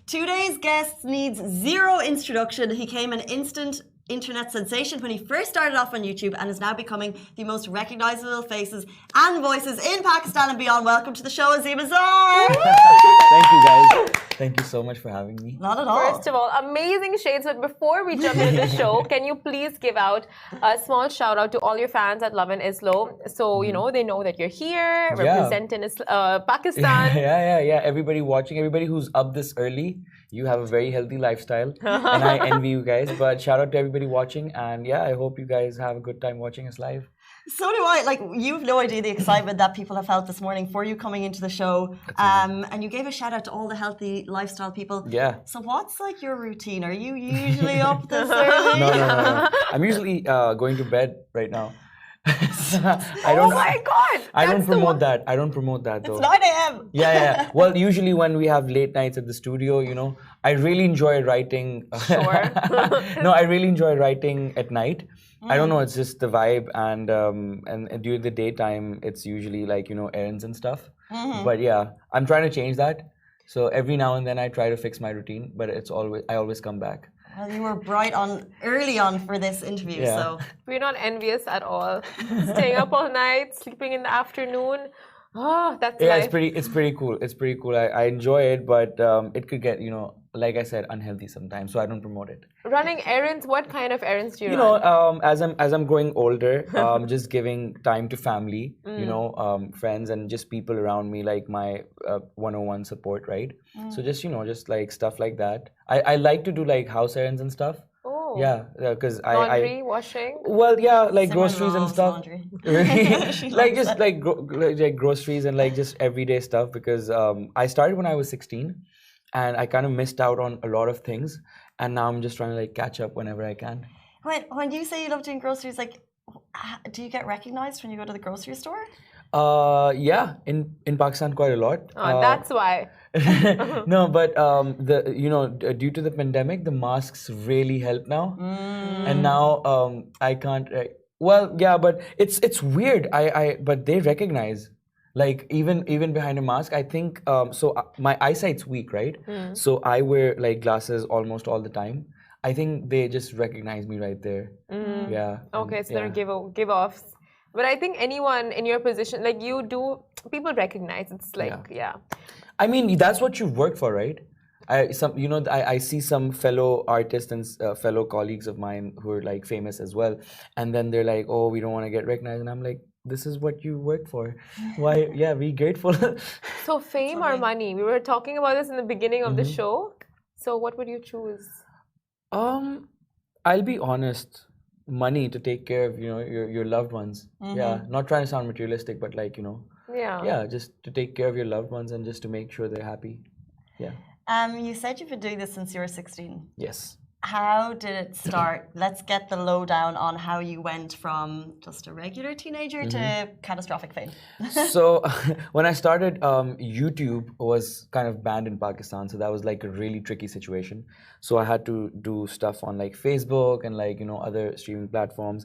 Today's guest needs zero introduction. He came an instant internet sensation when he first started off on YouTube and is now becoming the most recognizable faces and voices in Pakistan and beyond. Welcome to the show, Asim Azhar. Thank you, guys. Thank you so much for having me. Not at all. First of all, amazing shades. But before we jump into the show, can you please give out a small shout out to all your fans at Lovin Islo? So, you know, they know that you're here representing Pakistan. Yeah. Everybody watching, everybody who's up this early, you have a very healthy lifestyle. And I envy you guys. But shout out to everybody watching. And yeah, I hope you guys have a good time watching us live. So do I. Like, you've no idea the excitement that people have felt this morning for you coming into the show. And you gave a shout out to all the healthy lifestyle people. Yeah. So what's like your routine? Are you usually up this early? No. I'm usually going to bed right now. Oh my God! I don't promote that. I don't promote that though. It's 9 a.m. Yeah. Well, usually when we have late nights at the studio, you know, I really enjoy writing. Sure. No, I really enjoy writing at night. I don't know. It's just the vibe, and during the daytime, it's usually like, you know, errands and stuff. But yeah, I'm trying to change that. So every now and then I try to fix my routine, but I always come back. Well, you were bright on early on for this interview, so we're not envious at all. Staying up all night, sleeping in the afternoon. Oh, that's life. It's pretty cool. It's pretty cool. I enjoy it, but it could get, you know, like I said, unhealthy sometimes. So I don't promote it. Running errands. What kind of errands do you run? You know, as I'm growing older, just giving time to family, you know, friends and just people around me, like my 101 support, right? So just, you know, just like stuff like that. I like to do like house errands and stuff. Oh. Yeah, because laundry, washing. Well, yeah, like Simran groceries and loves stuff. laundry. Like just like groceries and like just everyday stuff. Because I started when I was 16, and I kind of missed out on a lot of things, and now I'm just trying to like catch up whenever I can. When you say you love doing groceries, like, do you get recognized when you go to the grocery store? Yeah, in Pakistan quite a lot. Oh, that's why. No, but due to the pandemic, the masks really help now, and now I can't. Well, yeah, but it's weird. But they recognize, like even behind a mask. I think so. My eyesight's weak, right? So I wear like glasses almost all the time. I think they just recognize me right there. Yeah. Okay, so they're give offs. But I think anyone in your position, like you do, people recognize. It's like, yeah. I mean, that's what you've worked for, right? I see some fellow artists and fellow colleagues of mine who are like famous as well, and then they're like, "Oh, we don't want to get recognized," and I'm like, "This is what you worked for. Why? Yeah, be grateful." So fame or money? We were talking about this in the beginning of the show. So what would you choose? I'll be honest. Money to take care of, you know, your loved ones. Yeah, not trying to sound materialistic, but like, you know, just to take care of your loved ones and just to make sure they're happy. Yeah. You said you've been doing this since you were 16. Yes. How did it start? Let's get the lowdown on how you went from just a regular teenager to catastrophic fame. So when I started, YouTube was kind of banned in Pakistan, so that was like a really tricky situation. So I had to do stuff on like Facebook and like, you know, other streaming platforms.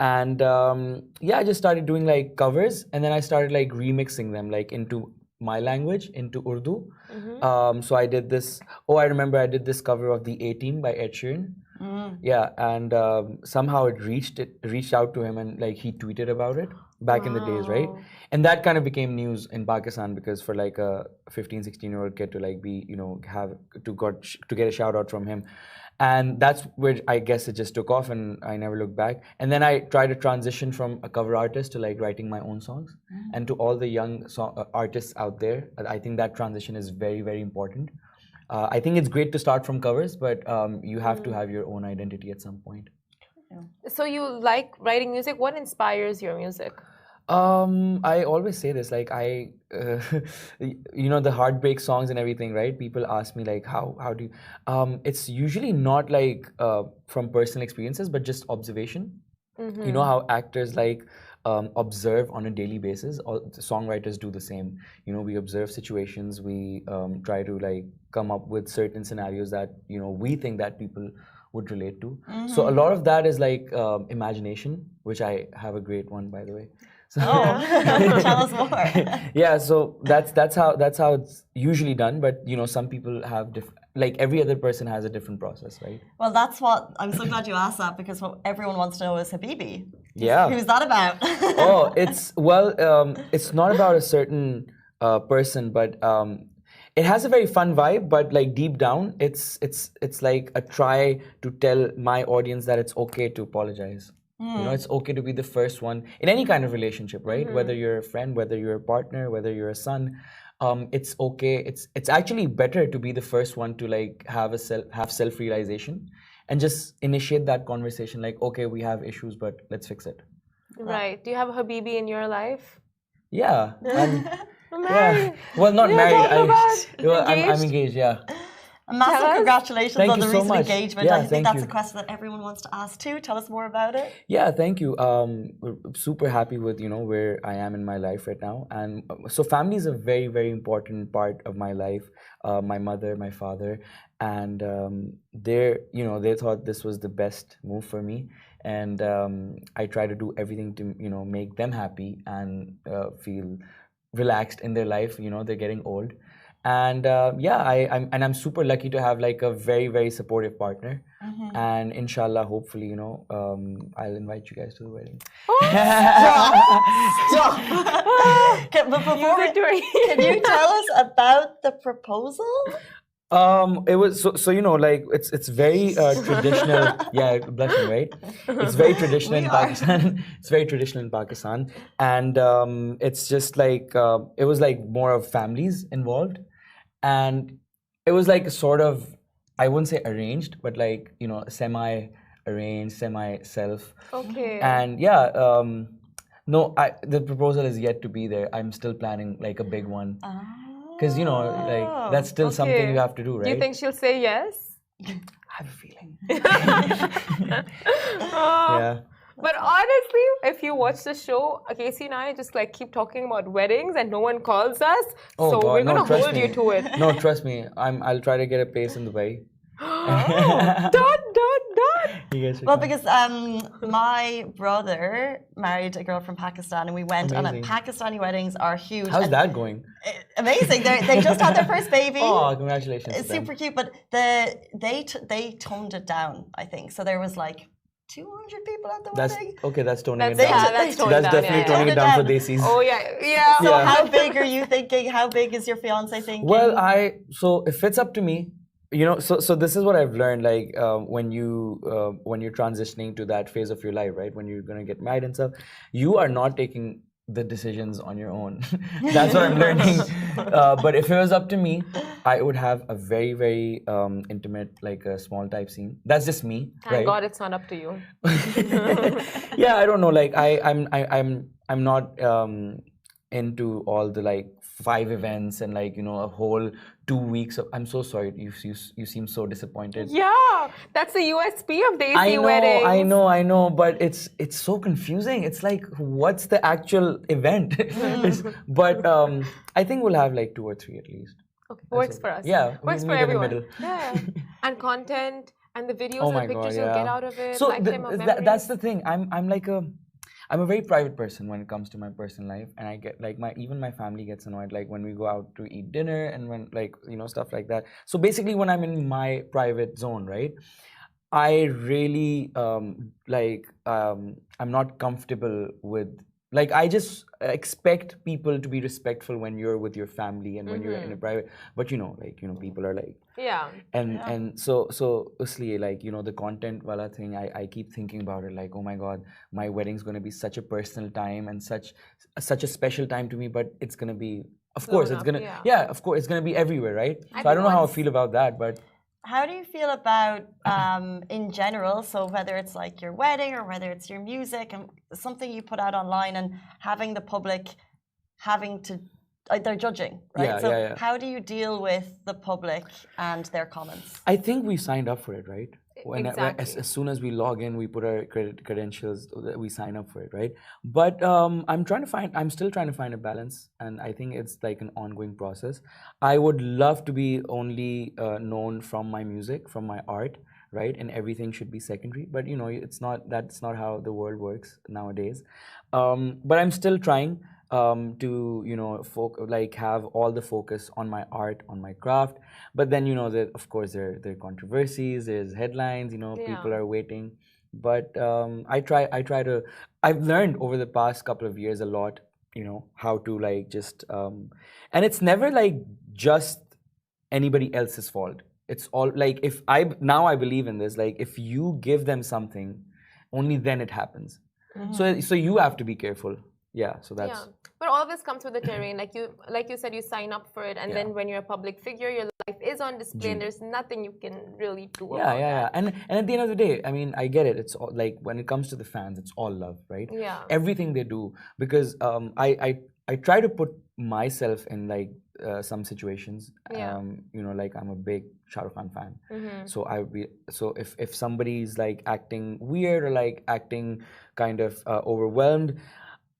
And I just started doing like covers, and then I started like remixing them like into my language, into Urdu. So I did this. Oh, I remember I did this cover of The 18 by Ed Sheeran. Yeah, and somehow it reached out to him, and like he tweeted about it back in the days, right? And that kind of became news in Pakistan, because for like a 15-16-year-old kid to like be, you know, to get a shout out from him. And that's where I guess it just took off, and I never looked back. And then I tried to transition from a cover artist to like writing my own songs. And to all the young artists out there, I think that transition is very, very important. I think it's great to start from covers, but you have to have your own identity at some point. So you like writing music? What inspires your music? I always say this, like you know, the heartbreak songs and everything, right? People ask me like, how do you, it's usually not like from personal experiences, but just observation. You know how actors like observe on a daily basis. All the songwriters do the same. You know, we observe situations, we try to like come up with certain scenarios that, you know, we think that people would relate to. So a lot of that is like imagination, which I have a great one, by the way. So, tell us more. Yeah, so that's how it's usually done. But you know, some people have like every other person has a different process, right? Well, that's what I'm so glad you asked that, because what everyone wants to know is Habibi. Yeah. Who's that about? Oh, it's not about a certain person, but it has a very fun vibe. But like deep down, it's like a try to tell my audience that it's okay to apologize. You know, it's okay to be the first one in any kind of relationship, right? Whether you're a friend, whether you're a partner, whether you're a son, it's okay. It's actually better to be the first one to like have self realization, and just initiate that conversation. Like, okay, we have issues, but let's fix it. Right. Do you have a Habibi in your life? Yeah, Married. well, not You're married. talking about I'm engaged. Yeah. A massive Tell us. congratulations Thank on you the so recent much. engagement. Yeah, I think thank that's you. a question that everyone wants to ask too. Tell us more about it. Yeah, thank you. We're super happy with where I am in my life right now, and so family is a very very important part of my life. My mother, my father, and they thought this was the best move for me, and I try to do everything to make them happy and feel relaxed in their life. They're getting old, and I'm super lucky to have like a very very supportive partner. And inshallah, hopefully, I'll invite you guys to the wedding. Okay, but before can you tell us about the proposal? It was so like it's very traditional. Yeah, blushing, right? It's very traditional in Pakistan. It's very traditional in Pakistan, and it's just like it was like more of families involved, and it was like sort of, I wouldn't say arranged, but like semi arranged, semi self. Okay. And yeah, no, the proposal is yet to be there. I'm still planning like a big one. Because like that's still something you have to do, right? Do you think she'll say yes? I have a feeling. Oh. Yeah. But honestly, if you watch the show, Casey and I just like keep talking about weddings and no one calls us. Oh, so God, we're gonna trust hold me. you to it. No, trust me. I'll try to get a place in Dubai. Done. You guys should Well, come. because my brother married a girl from Pakistan, and we went, Amazing. and Pakistani weddings are huge. How's and that going? Amazing. They just had their first baby. Oh, congratulations. It's to them. super cute, but they toned it down, I think. So there was like 200 people at the wedding. Okay, that's toning it That's, down. that's toned That's down, definitely yeah, toning yeah. it down for Desis. Oh yeah. So Yeah. how big are you thinking? How big is your fiance thinking? Well, so if it's up to me, so this is what I've learned. Like when you're transitioning to that phase of your life, right? When you're gonna get married and stuff, you are not taking the decisions on your own. That's what I'm learning. But if it was up to me, I would have a very very intimate, like a small type scene. That's just me. Thank right? God it's not up to you. Yeah, I don't know. Like I'm not into all the like 5 events and like a whole 2 weeks of. I'm so sorry. You seem so disappointed. Yeah, that's the USP of Desi weddings. I know, but it's so confusing. It's like, what's the actual event? But I think we'll have like 2 or 3 at least. Okay, works for us. Yeah, works we for meet in the everyone. middle. Yeah, and content and the videos Oh and my the pictures God, you'll get yeah. out of it. So lifetime of memories. that's the thing. I'm a very private person when it comes to my personal life, and I get like even my family gets annoyed like when we go out to eat dinner and when like stuff like that. So basically, when I'm in my private zone, right, I really I'm not comfortable with. Like I just expect people to be respectful when you're with your family and when you're in a private. But people are like. Yeah. And so obviously like the content wala thing, I keep thinking about it like, oh my God, my wedding's going to be such a personal time and such a special time to me, but it's going to be, of course it's going to of course it's going to be everywhere, right? So I don't know how I feel about that, but how do you feel about in general, so whether it's like your wedding or whether it's your music and something you put out online and having the public having to they're judging, right? Yeah. How do you deal with the public and their comments? I think we signed up for it, right? Exactly. As soon as we log in, we put our credentials, we sign up for it, right? But I'm still trying to find a balance, and I think it's like an ongoing process. I would love to be only known from my music, from my art, right? And everything should be secondary. But that's not how the world works nowadays. But I'm still trying. to have all the focus on my art, on my craft. But then of course there are controversies, there's headlines, people are waiting. But I try to. I've learned over the past couple of years a lot, how to just and it's never just anybody else's fault. It's all if I believe in this, if you give them something, only then it happens. So you have to be careful. Yeah, so that's. Yeah, but all of this comes with the terrain. Like you said, you sign up for it, and then when you're a public figure, your life is on display, and there's nothing you can really do about that. And at the end of the day, I mean, I get it. It's all, when it comes to the fans, it's all love, right? Yeah. Everything they do, because I try to put myself in some situations. I'm a big Shah Rukh Khan fan, so if somebody's acting weird or acting kind of overwhelmed,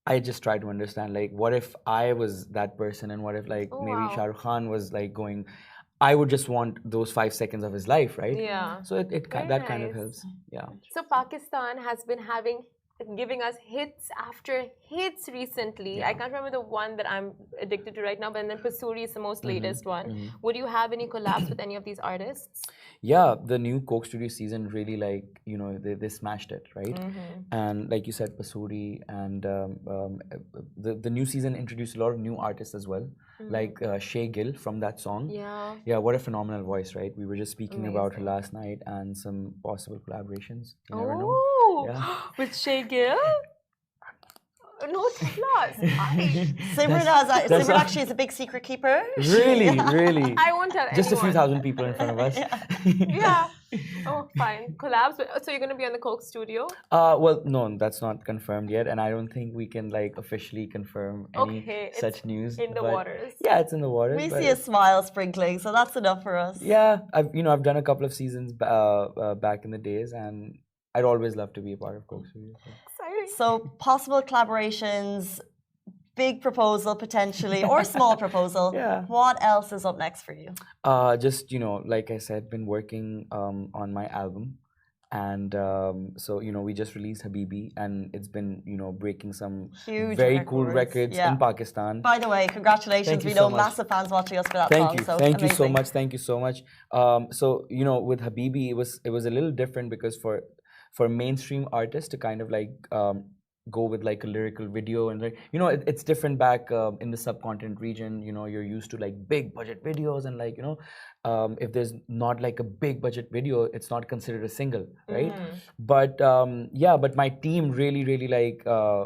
I just try to understand what if I was that person, and what if maybe Shah Rukh Khan was going. I would just want those 5 seconds of his life, right? Yeah. So that kind of helps. Yeah. So Pakistan has been giving us hits after hits recently. I can't remember the one that I'm addicted to right now, but then Pasuri is the most latest one. Would you have any collabs with any of these artists? Yeah, the new Coke Studio season really they smashed it, right? And like you said, Pasuri, and the new season introduced a lot of new artists as well, like Shay Gill from that song. Yeah, what a phenomenal voice, right? We were just speaking about her last night, and some possible collaborations. You never know. Yeah. With Shay Gill? No applause. Simran actually is a big secret keeper. Really? I won't tell Just anyone. a few thousand people in front of us. Yeah. Oh, fine. Collabs. So you're going to be on the Coke Studio? Well, no, that's not confirmed yet, and I don't think we can officially confirm any such news. In the waters. Yeah, it's in the waters. We see a smile sprinkling, so that's enough for us. Yeah, I've done a couple of seasons back in the days, and I'd always love to be a part of Coke Studio. Exciting. So possible collaborations, big proposal potentially, or small proposal. Yeah. What else is up next for you? Just like I said, been working on my album, and so we just released Habibi, and it's been breaking some Huge very cool records in Pakistan. By the way, congratulations! We know massive fans watching us for that song. So Thank you so amazing. much. Thank you so much. So with Habibi, it was a little different, because for mainstream artists to kind of go with a lyrical video, and it's different back in the subcontinent region. You're used to big budget videos, and if there's not a big budget video, it's not considered a single, right? But but my team really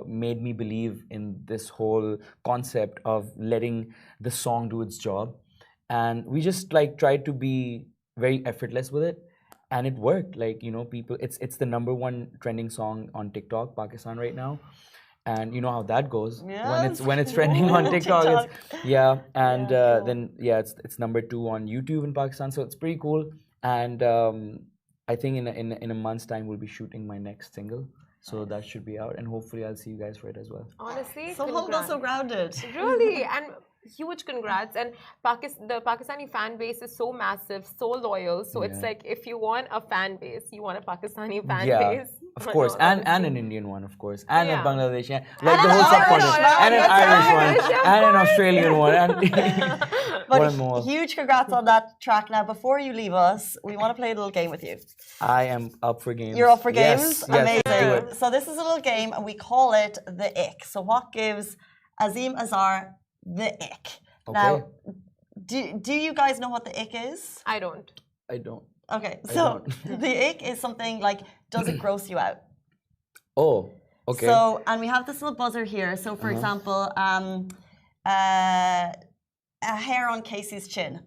made me believe in this whole concept of letting the song do its job, and we just tried to be very effortless with it. And it worked. People, it's the #1 trending song on TikTok, Pakistan right now, and you know how that goes. Yes. When it's trending on TikTok, then it's #2 on YouTube in Pakistan. So it's pretty cool. And I think in a month's time we'll be shooting my next single. So that should be out, and hopefully I'll see you guys for it as well. Honestly, so humble, so grounded. Really, and huge congrats. And the Pakistani fan base is so massive, so loyal. So it's if you want a fan base, you want a Pakistani fan base. Of course, and an Indian one, of course, and a Bangladeshi, and the whole subcontinent, and an Irish one, and an Australian one, and but one more. Huge congrats on that track. Now, before you leave us, we want to play a little game with you. I am up for games. You're up for games? Yes, amazing. So this is a little game, and we call it the ick. So what gives Asim Azhar the ick? Okay. Now, do you guys know what the ick is? I don't. Okay, so the ick is something does it gross you out? Oh, okay. So, and we have this little buzzer here. So, for example, a hair on Casey's chin.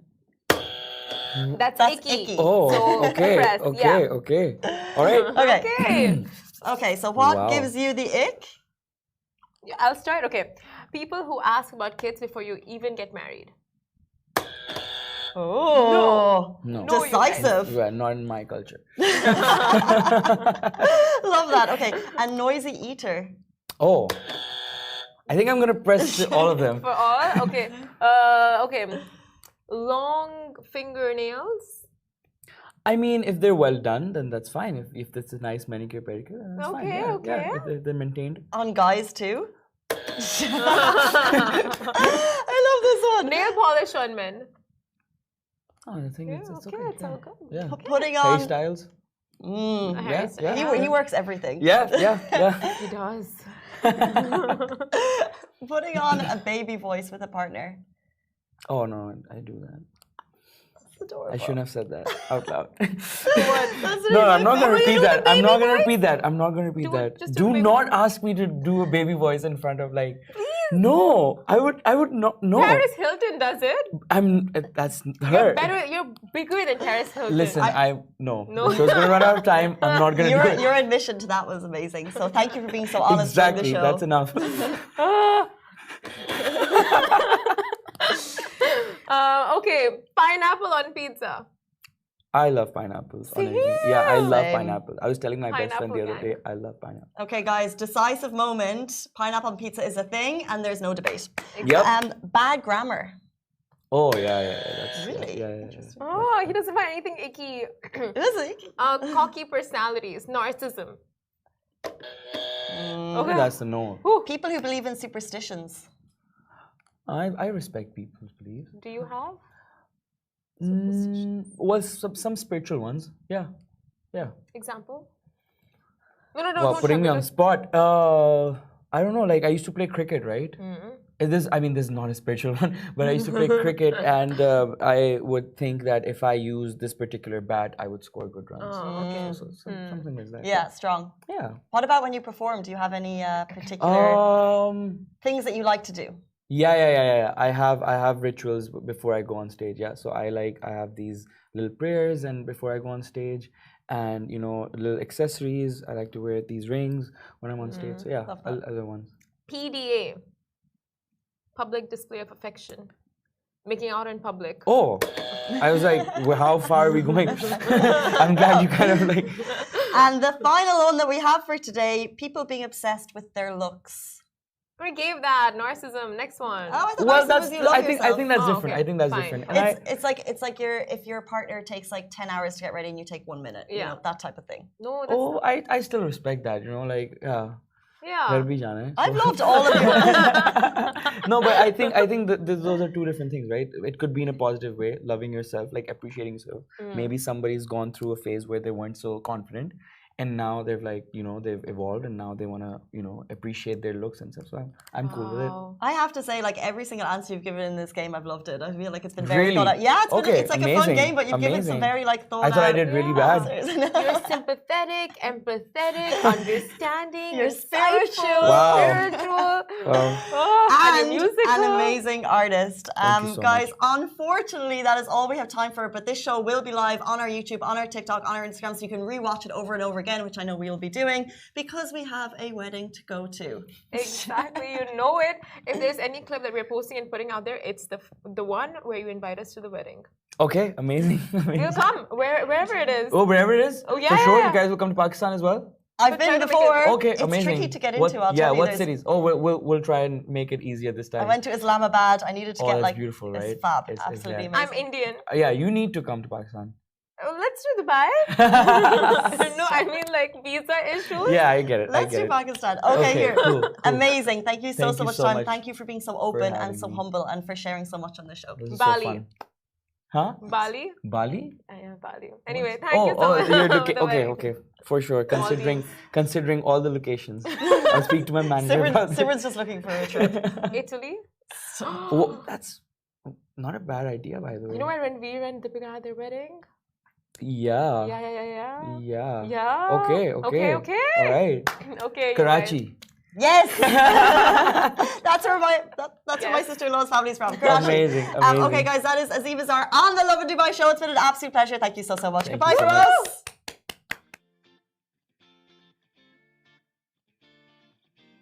That's icky. Oh, so okay, okay. All right. Okay. Okay, so what gives you the ick? I'll start. Okay. People who ask about kids before you even get married. Oh, no. Decisive. Yeah, not in my culture. Love that. Okay, a noisy eater. Oh, I think I'm gonna press all of them. For all? Okay. Okay. Long fingernails. I mean, if they're well done, then that's fine. If it's a nice manicure pedicure, then that's fine. Okay. Yeah, if they're maintained. On guys too. I love this one. Nail polish on men. Oh, I think it's okay. It's all good. Yeah. Putting on. Hairstyles. He works everything. Yeah. He does. Putting on a baby voice with a partner. Oh no, I do that. That's adorable. I shouldn't have said that out loud. That's No, I'm not going to repeat that. I'm not going to voice? repeat that. I'm not going to repeat that. just do Do a baby not ask me to do a baby voice in front of like. No, I would not. No, Paris Hilton does it. That's her. You're bigger than Paris Hilton. Listen, no. No. The show's gonna run out of time. I'm not gonna do it. Your admission to that was amazing. So thank you for being so honest Exactly. during the show. That's enough. Okay, pineapple on pizza. I love pineapples. On anything. Yeah, I love Same. pineapple. I was telling my best friend the other day, I love pineapple. Okay, guys, decisive moment. Pineapple on pizza is a thing, and there's no debate. Yep. Bad grammar. Oh yeah. That's, Really? Yeah. Oh, he doesn't find anything icky. Is it? Cocky personalities, narcissism. Okay, that's the no. People who believe in superstitions. I respect people's beliefs. Do you have? Well, some spiritual ones. Yeah. Example? No. Well, putting me on the spot. I don't know. Like I used to play cricket, right? This is not a spiritual one, but I used to play cricket, and I would think that if I use this particular bat, I would score good runs. Okay. So something like that. Yeah, strong. Yeah. What about when you perform? Do you have any particular things that you like to do? Yeah. I have rituals before I go on stage. Yeah. So I have these little prayers and before I go on stage, and little accessories. I like to wear these rings when I'm on stage. So yeah, other ones. PDA. Public display of affection. Making out in public. Oh, I was like, well, how far are we going? I'm glad you kind of like. And the final one that we have for today: people being obsessed with their looks. We gave that narcissism. Next one. Oh, I thought Well, narcissism was you love I think that's different. okay. I think that's Fine. different. And It's like if your partner takes like 10 hours to get ready and you take 1 minute. Yeah. That type of thing. No, that's I still respect that. yeah. Where bhi jana hai? I've loved all of you. No, but I think that those are two different things, right? It could be in a positive way, loving yourself, like appreciating yourself. Maybe somebody's gone through a phase where they weren't so confident, and now they've they've evolved, and now they want to appreciate their looks and stuff. So I'm cool with it. I have to say, like every single answer you've given in this game, I've loved it. I feel like it's been very Really? thought out. Yeah, it's like amazing. a fun game, but you've given some very like thought out. I thought I did really bad. You're sympathetic, empathetic, understanding. You're spiritual. Wow. Spiritual. And musical. an amazing artist. Thank you so Guys, much. unfortunately, that is all we have time for. But this show will be live on our YouTube, on our TikTok, on our Instagram, so you can rewatch it over and over again, which I know we will be doing because we have a wedding to go to. Exactly, you know it. If there's any clip that we're posting and putting out there, it's the one where you invite us to the wedding. Okay, amazing. We'll come wherever it is. Oh, wherever it is. Oh, yeah. For sure, you guys will come to Pakistan as well. I've been before. Okay, it's amazing. tricky to get into. I'll tell you. What cities? Oh, we'll try and make it easier this time. I went to Islamabad. I needed to get that's like beautiful, right? It's fab. It's Absolutely yeah. amazing. I'm Indian. Yeah, you need to come to Pakistan. Let's do Dubai. No, I mean like visa issues. Yeah, I get it. Let's do Pakistan. Okay, here. Cool. Amazing. Thank you so Thank you much, so time. much Thank you for being so open and having so me. humble and for sharing so much on the show. This is Bali. so fun. Huh? Bali. Bali? Yeah, Bali. Anyway, thank you so much. You're for the wedding. okay. For sure. Considering all the locations. I'll speak to my manager about this. Simran's just looking for a trip. Italy. Oh, that's not a bad idea, by the way. You know when Veer and Deepika had their wedding? Yeah. Yeah. Okay. Okay. All right. Okay. Karachi. Yes. That's where my sister-in-law's family is from. Karachi. Amazing. Okay, guys, that is Asim Azhar on the Lovin Dubai show. It's been an absolute pleasure. Thank you so much. Thank Goodbye you so from much. us.